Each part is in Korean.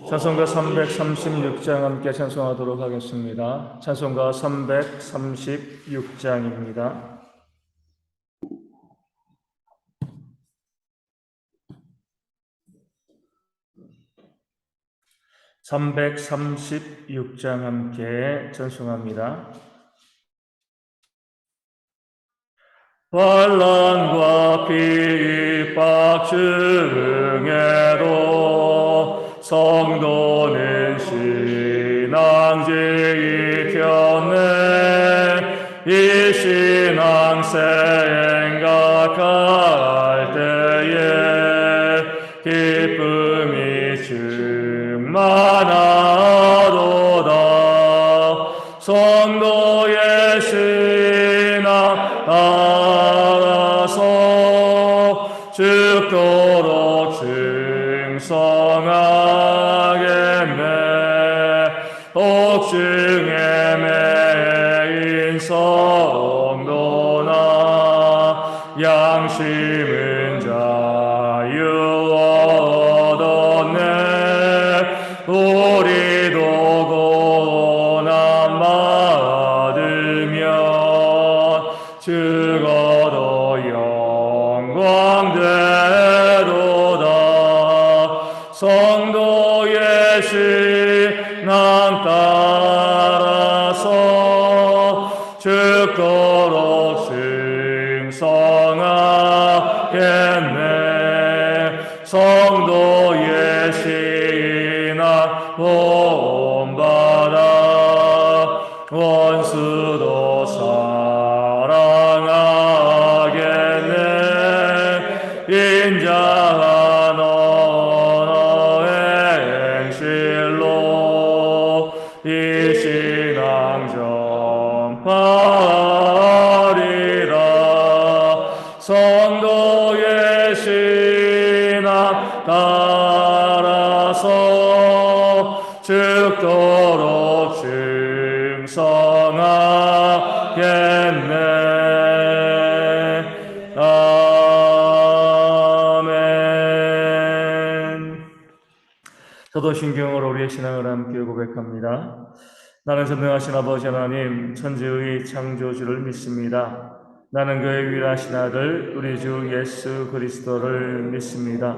찬송가 336장 함께 찬송하도록 하겠습니다. 찬송가 336장입니다. 336장 함께 찬송합니다. 환난과 핍박 중에도 성도는 신앙 지켰네. 이 신앙 생각할 때에 기쁨이 충만하도다. 성도의 신앙 따라서 죽도록 충성하겠네. 옥중에 매인 성도나 양심은 자유 얻었네. 우리도 고난 받으면 죽어도 영광 되도다. 성도의 신앙 따라서 죽도록 충성하겠네. 성도의 신앙 본받아 원수도 사랑하겠네. 인자한 언어의 행실로 이 신앙 전파하리라. 성도의 신앙 따라서 죽도록 충성하겠네. 아멘. 사도신경으로 우리의 신앙을 함께 고백합니다. 나는 전능하신 아버지 하나님 천지의 창조주를 믿습니다. 나는 그의 유일하신 아들 우리 주 예수 그리스도를 믿습니다.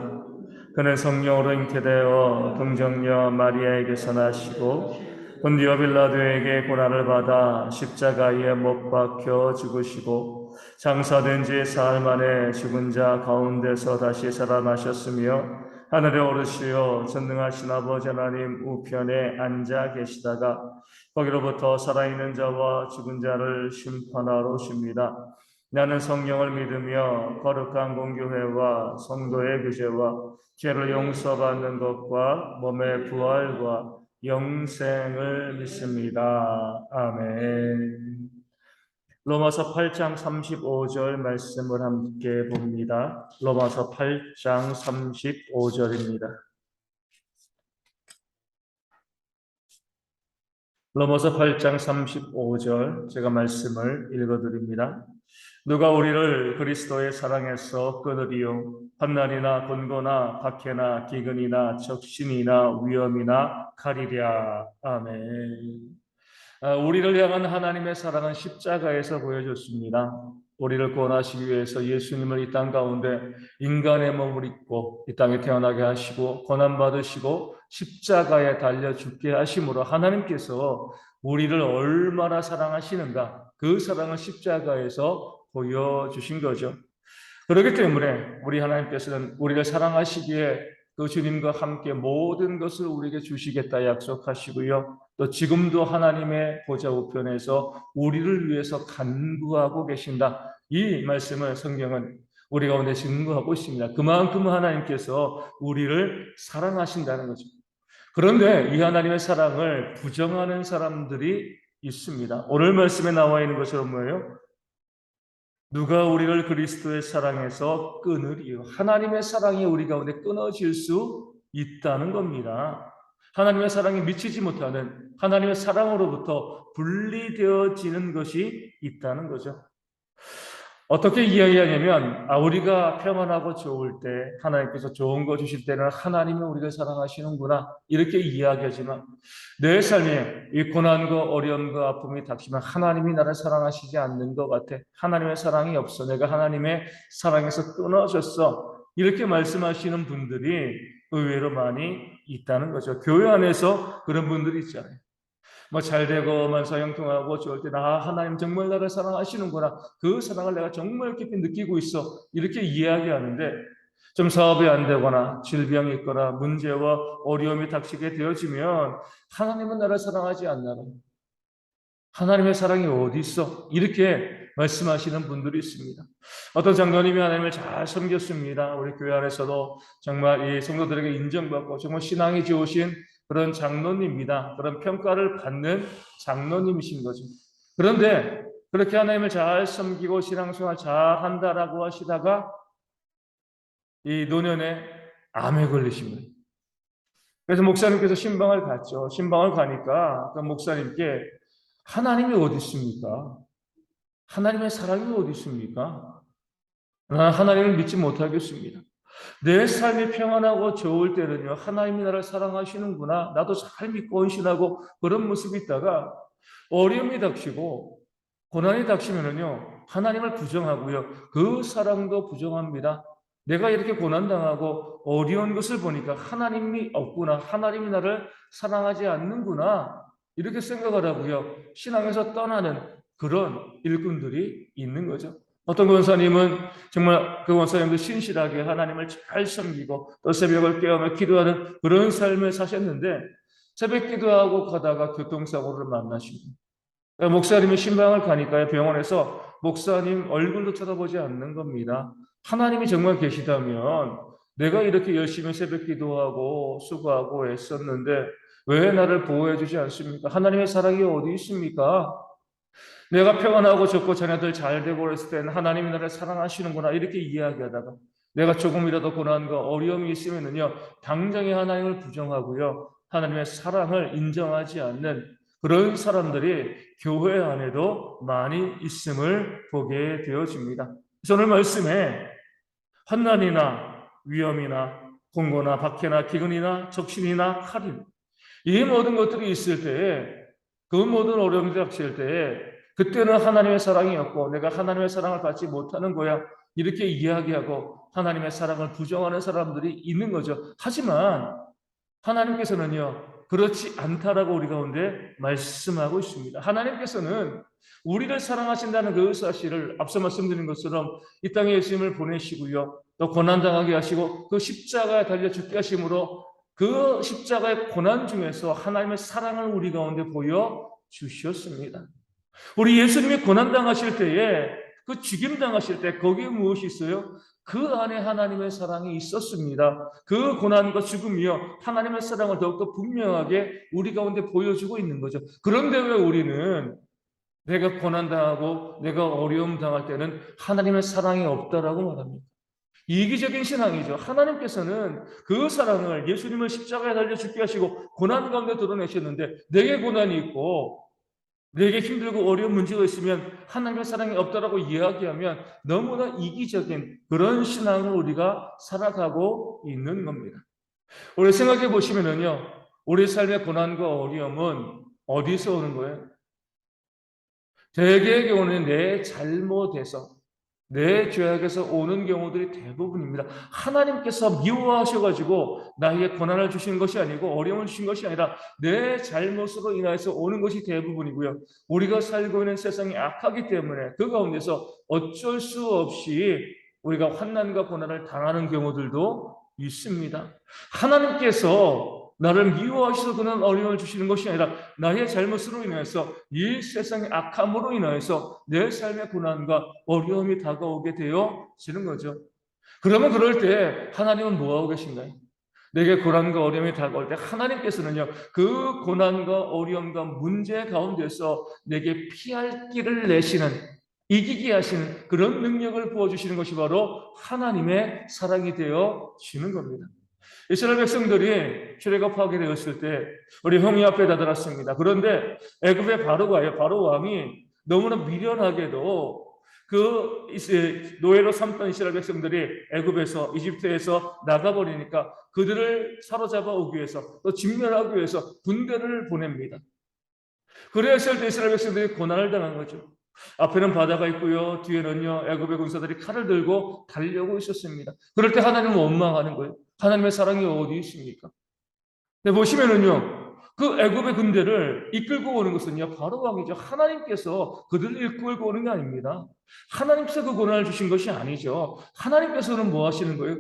그는 성령으로 잉태되어 동정녀 마리아에게서 나시고 본디오 빌라도에게 고난을 받아 십자가에 못 박혀 죽으시고 장사된 지 사흘 만에 죽은 자 가운데서 다시 살아나셨으며 하늘에 오르시어 전능하신 아버지 하나님 우편에 앉아 계시다가 거기로부터 살아있는 자와 죽은 자를 심판하러 오십니다. 나는 성령을 믿으며 거룩한 공교회와 성도의 교제와 죄를 용서받는 것과 몸의 부활과 영생을 믿습니다. 아멘. 로마서 8장 35절 말씀을 함께 봅니다. 로마서 8장 35절입니다. 로마서 8장 35절 제가 말씀을 읽어드립니다. 누가 우리를 그리스도의 사랑에서 끊으리요? 환난이나 곤고나 박해나 기근이나 적신이나 위험이나 칼이랴. 아멘. 우리를 향한 하나님의 사랑은 십자가에서 보여줬습니다. 우리를 구원하시기 위해서 예수님을 이 땅 가운데 인간의 몸을 입고 이 땅에 태어나게 하시고 고난받으시고 십자가에 달려 죽게 하심으로 하나님께서 우리를 얼마나 사랑하시는가, 그 사랑을 십자가에서 보여주신 거죠. 그렇기 때문에 우리 하나님께서는 우리를 사랑하시기에 그 주님과 함께 모든 것을 우리에게 주시겠다 약속하시고요. 또 지금도 하나님의 보좌 우편에서 우리를 위해서 간구하고 계신다. 이 말씀을 성경은 우리 가운데 증거하고 있습니다. 그만큼 하나님께서 우리를 사랑하신다는 거죠. 그런데 이 하나님의 사랑을 부정하는 사람들이 있습니다. 오늘 말씀에 나와 있는 것처럼 뭐예요? 누가 우리를 그리스도의 사랑에서 끊으리요? 하나님의 사랑이 우리 가운데 끊어질 수 있다는 겁니다. 하나님의 사랑에 미치지 못하는 하나님의 사랑으로부터 분리되어지는 것이 있다는 거죠. 어떻게 이야기하냐면, 우리가 평안하고 좋을 때, 하나님께서 좋은 거 주실 때는 하나님이 우리를 사랑하시는구나, 이렇게 이야기하지만, 내 삶에 이 고난과 어려움과 아픔이 닥치면 하나님이 나를 사랑하시지 않는 것 같아. 하나님의 사랑이 없어. 내가 하나님의 사랑에서 끊어졌어. 이렇게 말씀하시는 분들이 의외로 많이 있다는 거죠. 교회 안에서 그런 분들이 있잖아요. 뭐 잘되고 만사형통하고 좋을 때 나 하나님 정말 나를 사랑하시는구나. 그 사랑을 내가 정말 깊이 느끼고 있어. 이렇게 이야기하는데 좀 사업이 안 되거나 질병이 있거나 문제와 어려움이 닥치게 되어지면 하나님은 나를 사랑하지 않나. 하나님의 사랑이 어디 있어? 이렇게 말씀하시는 분들이 있습니다. 어떤 장로님이 하나님을 잘 섬겼습니다. 우리 교회 안에서도 정말 이 성도들에게 인정받고 정말 신앙이 좋으신 그런 장로님입니다. 그런 평가를 받는 장로님이신 거죠. 그런데 그렇게 하나님을 잘 섬기고 신앙생활 잘 한다라고 하시다가 이 노년에 암에 걸리신 거예요. 그래서 목사님께서 신방을 갔죠. 신방을 가니까 그 목사님께 하나님이 어디 있습니까? 하나님의 사랑이 어디 있습니까? 나 하나님을 믿지 못하겠습니다. 내 삶이 평안하고 좋을 때는요, 하나님이 나를 사랑하시는구나. 나도 잘 믿고 헌신하고 그런 모습이 있다가 어려움이 닥치고 고난이 닥치면은요, 하나님을 부정하고요, 그 사랑도 부정합니다. 내가 이렇게 고난당하고 어려운 것을 보니까 하나님이 없구나. 하나님이 나를 사랑하지 않는구나. 이렇게 생각을 하고요, 신앙에서 떠나는 그런 일꾼들이 있는 거죠. 어떤 권사님은 정말 그 권사님도 신실하게 하나님을 잘 섬기고 또 새벽을 깨우며 기도하는 그런 삶을 사셨는데 새벽 기도하고 가다가 교통사고를 만나십니다. 목사님이 신방을 가니까요, 병원에서 목사님 얼굴도 쳐다보지 않는 겁니다. 하나님이 정말 계시다면 내가 이렇게 열심히 새벽 기도하고 수고하고 애썼는데 왜 나를 보호해 주지 않습니까? 하나님의 사랑이 어디 있습니까? 내가 평안하고 좋고 자녀들 잘 되고 그랬을 때는 하나님이 나를 사랑하시는구나 이렇게 이야기하다가 내가 조금이라도 고난과 어려움이 있으면은요, 당장에 하나님을 부정하고요, 하나님의 사랑을 인정하지 않는 그런 사람들이 교회 안에도 많이 있음을 보게 되어집니다. 오늘 말씀에 환난이나 위험이나 공고나 박해나 기근이나 적신이나 칼인 이 모든 것들이 있을 때에 그 모든 어려움이 닥칠 때에 그때는 하나님의 사랑이 없고 내가 하나님의 사랑을 받지 못하는 거야 이렇게 이야기하고 하나님의 사랑을 부정하는 사람들이 있는 거죠. 하지만 하나님께서는요, 그렇지 않다라고 우리 가운데 말씀하고 있습니다. 하나님께서는 우리를 사랑하신다는 그 사실을 앞서 말씀드린 것처럼 이 땅에 예수님을 보내시고요, 또 고난당하게 하시고 그 십자가에 달려 죽게 하심으로 그 십자가의 고난 중에서 하나님의 사랑을 우리 가운데 보여 주셨습니다. 우리 예수님이 고난당하실 때에 그 죽임당하실 때 거기에 무엇이 있어요? 그 안에 하나님의 사랑이 있었습니다. 그 고난과 죽음이요, 하나님의 사랑을 더욱더 분명하게 우리 가운데 보여주고 있는 거죠. 그런데 왜 우리는 내가 고난당하고 내가 어려움 당할 때는 하나님의 사랑이 없다라고 말합니다. 이기적인 신앙이죠. 하나님께서는 그 사랑을 예수님을 십자가에 달려 죽게 하시고 고난 가운데 드러내셨는데 내게 고난이 있고 내게 힘들고 어려운 문제가 있으면 하나님의 사랑이 없다라고 이야기하면 너무나 이기적인 그런 신앙을 우리가 살아가고 있는 겁니다. 우리 생각해 보시면은요, 우리 삶의 고난과 어려움은 어디서 오는 거예요? 대개의 경우는 내 잘못에서 내 죄악에서 오는 경우들이 대부분입니다. 하나님께서 미워하셔가지고 나에게 고난을 주신 것이 아니고 어려움을 주신 것이 아니라 내 잘못으로 인하여서 오는 것이 대부분이고요. 우리가 살고 있는 세상이 악하기 때문에 그 가운데서 어쩔 수 없이 우리가 환난과 고난을 당하는 경우들도 있습니다. 하나님께서 나를 미워하셔서 그런 어려움을 주시는 것이 아니라 나의 잘못으로 인해서 이 세상의 악함으로 인해서 내 삶의 고난과 어려움이 다가오게 되어지는 거죠. 그러면 그럴 때 하나님은 뭐하고 계신가요? 내게 고난과 어려움이 다가올 때 하나님께서는요, 그 고난과 어려움과 문제 가운데서 내게 피할 길을 내시는, 이기게 하시는 그런 능력을 부어주시는 것이 바로 하나님의 사랑이 되어지는 겁니다. 이스라엘 백성들이 출애굽하게 되었을 때 우리 형이 앞에 다다랐습니다. 그런데 애굽의 바로 왕이 너무나 미련하게도 노예로 삼던 이스라엘 백성들이 애굽에서 이집트에서 나가버리니까 그들을 사로잡아 오기 위해서 또 진멸하기 위해서 군대를 보냅니다. 그래서 이스라엘 백성들이 고난을 당한 거죠. 앞에는 바다가 있고요, 뒤에는요 애굽의 군사들이 칼을 들고 달려오고 있었습니다. 그럴 때 하나님은 원망하는 거예요. 하나님의 사랑이 어디 있습니까? 네, 보시면은요, 그 애굽의 군대를 이끌고 오는 것은요, 바로 왕이죠. 하나님께서 그들을 이끌고 오는 게 아닙니다. 하나님께서 그 고난을 주신 것이 아니죠. 하나님께서는 뭐 하시는 거예요?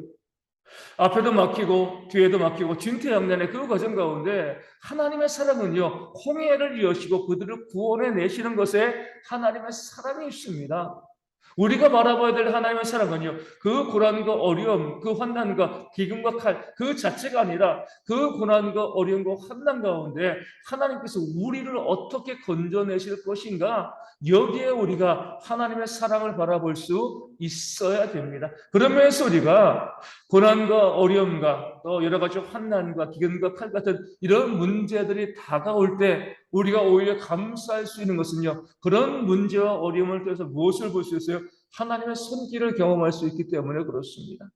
앞에도 막히고 뒤에도 막히고 진퇴양난의 그 과정 가운데 하나님의 사랑은요, 홍해를 이으시고 그들을 구원해 내시는 것에 하나님의 사랑이 있습니다. 우리가 바라봐야 될 하나님의 사랑은요, 그 고난과 어려움, 그 환난과 기근과 칼, 그 자체가 아니라 그 고난과 어려움과 환난 가운데 하나님께서 우리를 어떻게 건져내실 것인가, 여기에 우리가 하나님의 사랑을 바라볼 수 있어야 됩니다. 그러면서 우리가 고난과 어려움과 또 여러 가지 환난과 기근과 칼 같은 이런 문제들이 다가올 때 우리가 오히려 감사할 수 있는 것은요, 그런 문제와 어려움을 통해서 무엇을 볼 수 있어요? 하나님의 손길을 경험할 수 있기 때문에 그렇습니다.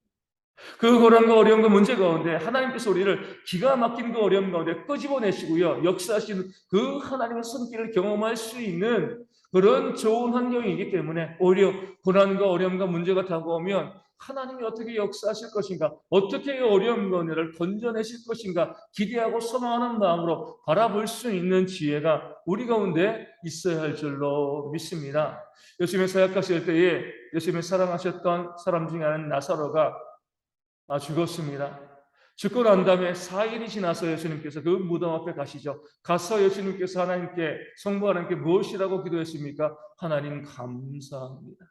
그 고난과 어려움과 문제 가운데 하나님께서 우리를 기가 막힌 그 어려움 가운데 끄집어내시고요, 역사하시는 그 하나님의 손길을 경험할 수 있는 그런 좋은 환경이기 때문에 오히려 고난과 어려움과 문제가 다가오면 하나님이 어떻게 역사하실 것인가, 어떻게 어려움 가운데를 건져내실 것인가 기대하고 소망하는 마음으로 바라볼 수 있는 지혜가 우리 가운데 있어야 할 줄로 믿습니다. 예수님의 사역하실 때에 예수님을 사랑하셨던 사람 중에 하나는 나사로가 죽었습니다. 죽고 난 다음에 4일이 지나서 예수님께서 그 무덤 앞에 가시죠. 가서 예수님께서 하나님께, 성부 하나님께 무엇이라고 기도했습니까? 하나님 감사합니다.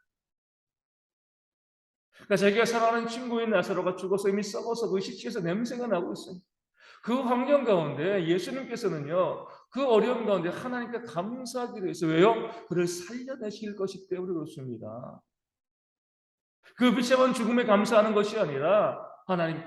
그러니까 자기가 사랑하는 친구인 나사로가 죽어서 이미 썩어서 그 시체에서 냄새가 나고 있어요. 그 환경 가운데 예수님께서는요, 그 어려움 가운데 하나님께 감사하기로 했어요. 왜요? 그를 살려내실 것이기 때문에 그렇습니다. 그 비참한 죽음에 감사하는 것이 아니라 하나님,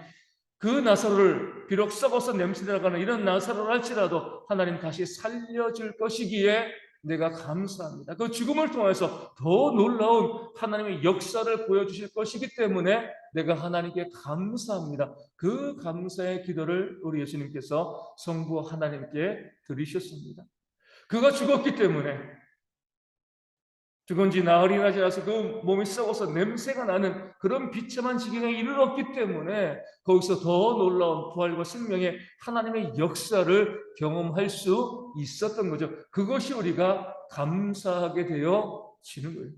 그 나사로를 비록 썩어서 냄새나가는 이런 나사로를 할지라도 하나님 다시 살려줄 것이기에 내가 감사합니다. 그 죽음을 통해서 더 놀라운 하나님의 역사를 보여주실 것이기 때문에 내가 하나님께 감사합니다. 그 감사의 기도를 우리 예수님께서 성부 하나님께 드리셨습니다. 그가 죽었기 때문에, 죽은 지 나흘이나 지나서 그 몸이 썩어서 냄새가 나는 그런 비참한 지경에 이르렀기 때문에 거기서 더 놀라운 부활과 생명의 하나님의 역사를 경험할 수 있었던 거죠. 그것이 우리가 감사하게 되어지는 거예요.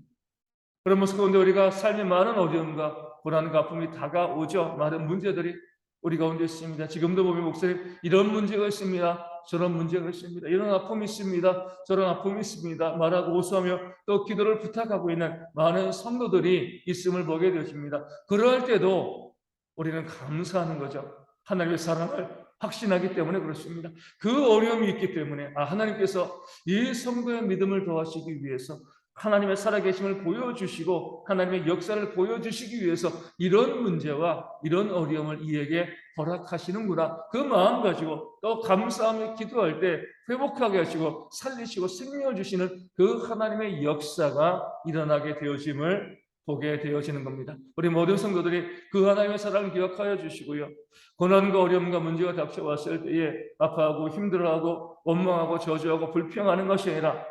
그런 모습 가운데 우리가 삶의 많은 어려움과 고난과 아픔이 다가오죠. 많은 문제들이 우리 가운데 있습니다. 지금도 보면 목사님, 이런 문제가 있습니다. 저런 문제가 있습니다. 이런 아픔이 있습니다. 저런 아픔이 있습니다. 말하고 호소하며 또 기도를 부탁하고 있는 많은 성도들이 있음을 보게 되어집니다. 그럴 때도 우리는 감사하는 거죠. 하나님의 사랑을 확신하기 때문에 그렇습니다. 그 어려움이 있기 때문에 하나님께서 이 성도의 믿음을 더하시기 위해서 하나님의 살아계심을 보여주시고 하나님의 역사를 보여주시기 위해서 이런 문제와 이런 어려움을 이에게 허락하시는구나. 그 마음 가지고 또 감사하며 기도할 때 회복하게 하시고 살리시고 생명을 주시는 그 하나님의 역사가 일어나게 되어짐을 보게 되어지는 겁니다. 우리 모든 성도들이 그 하나님의 사랑을 기억하여 주시고요, 고난과 어려움과 문제가 닥쳐왔을 때에 아파하고 힘들어하고 원망하고 저주하고 불평하는 것이 아니라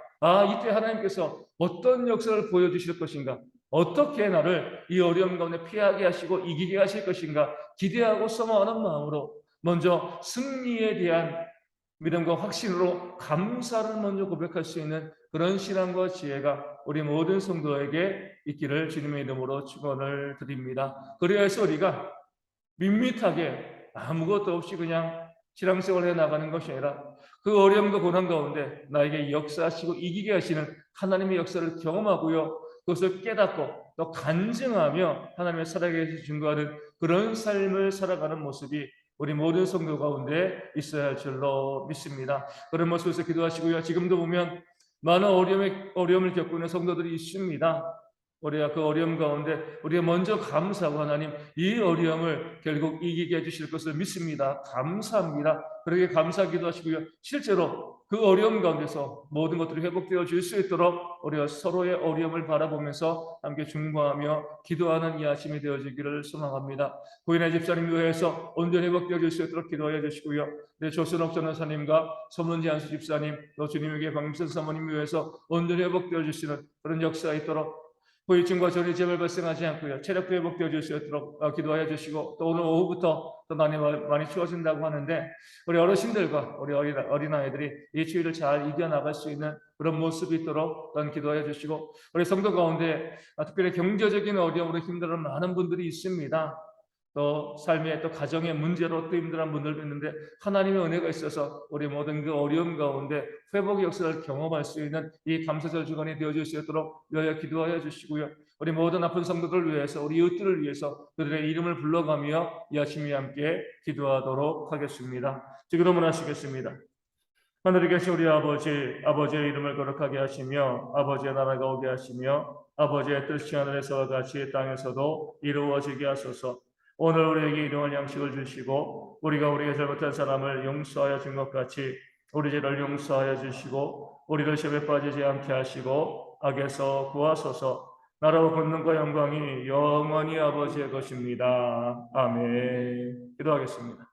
이때 하나님께서 어떤 역사를 보여주실 것인가, 어떻게 나를 이 어려움 가운데 피하게 하시고 이기게 하실 것인가 기대하고 소망하는 마음으로 먼저 승리에 대한 믿음과 확신으로 감사를 먼저 고백할 수 있는 그런 신앙과 지혜가 우리 모든 성도에게 있기를 주님의 이름으로 축원을 드립니다. 그래서 우리가 밋밋하게 아무것도 없이 그냥 신앙생활을 해나가는 것이 아니라 그 어려움과 고난 가운데 나에게 역사하시고 이기게 하시는 하나님의 역사를 경험하고요, 그것을 깨닫고 또 간증하며 하나님의 살아계신 증거하는 그런 삶을 살아가는 모습이 우리 모든 성도 가운데 있어야 할 줄로 믿습니다. 그런 모습에서 기도하시고요, 지금도 보면 많은 어려움을 겪고 있는 성도들이 있습니다. 우리가 그 어려움 가운데 우리가 먼저 감사하고 하나님 이 어려움을 결국 이기게 해주실 것을 믿습니다. 감사합니다. 그렇게 감사 기도하시고요. 실제로 그 어려움 가운데서 모든 것들이 회복되어 줄 수 있도록 우리가 서로의 어려움을 바라보면서 함께 중보하며 기도하는 이 아침이 되어지기를 소망합니다. 고인의 집사님 교회에서 온전히 회복되어 줄 수 있도록 기도하여 주시고요. 네, 조선옥 전도사님과 서문지 안수 집사님, 또 주님에게 박민선 사모님 교회에서 온전히 회복되어 주시는 그런 역사가 있도록 후유증과 전이 제발 발생하지 않고요. 체력도 회복되어 줄 수 있도록 기도하여 주시고 또 오늘 오후부터 또 많이 추워진다고 하는데 우리 어르신들과 우리 어린아이들이 이 추위를 잘 이겨나갈 수 있는 그런 모습이 있도록 또한 기도하여 주시고 우리 성도 가운데 특별히 경제적인 어려움으로 힘들어하는 많은 분들이 있습니다. 또 삶의 또 가정의 문제로 또 힘들어하는 분들도 있는데 하나님의 은혜가 있어서 우리 모든 그 어려움 가운데 회복의 역사를 경험할 수 있는 이 감사절 주간이 되어줄 수 있도록 위하여 기도하여 주시고요. 우리 모든 아픈 성도들을 위해서 우리 이웃들을 위해서 그들의 이름을 불러가며 이 아침에 함께 기도하도록 하겠습니다. 기도문 하시겠습니다. 하늘에 계신 우리 아버지의 이름을 거룩하게 하시며 아버지의 나라가 오게 하시며 아버지의 뜻이 하늘에서와 같이 땅에서도 이루어지게 하소서. 오늘 우리에게 일용할 양식을 주시고 우리가 우리에게 잘못한 사람을 용서하여 준 것 같이 우리 죄를 용서하여 주시고 우리를 시험에 빠지지 않게 하시고 악에서 구하소서. 나라와 권능과 영광이 영원히 아버지의 것입니다. 아멘. 기도하겠습니다.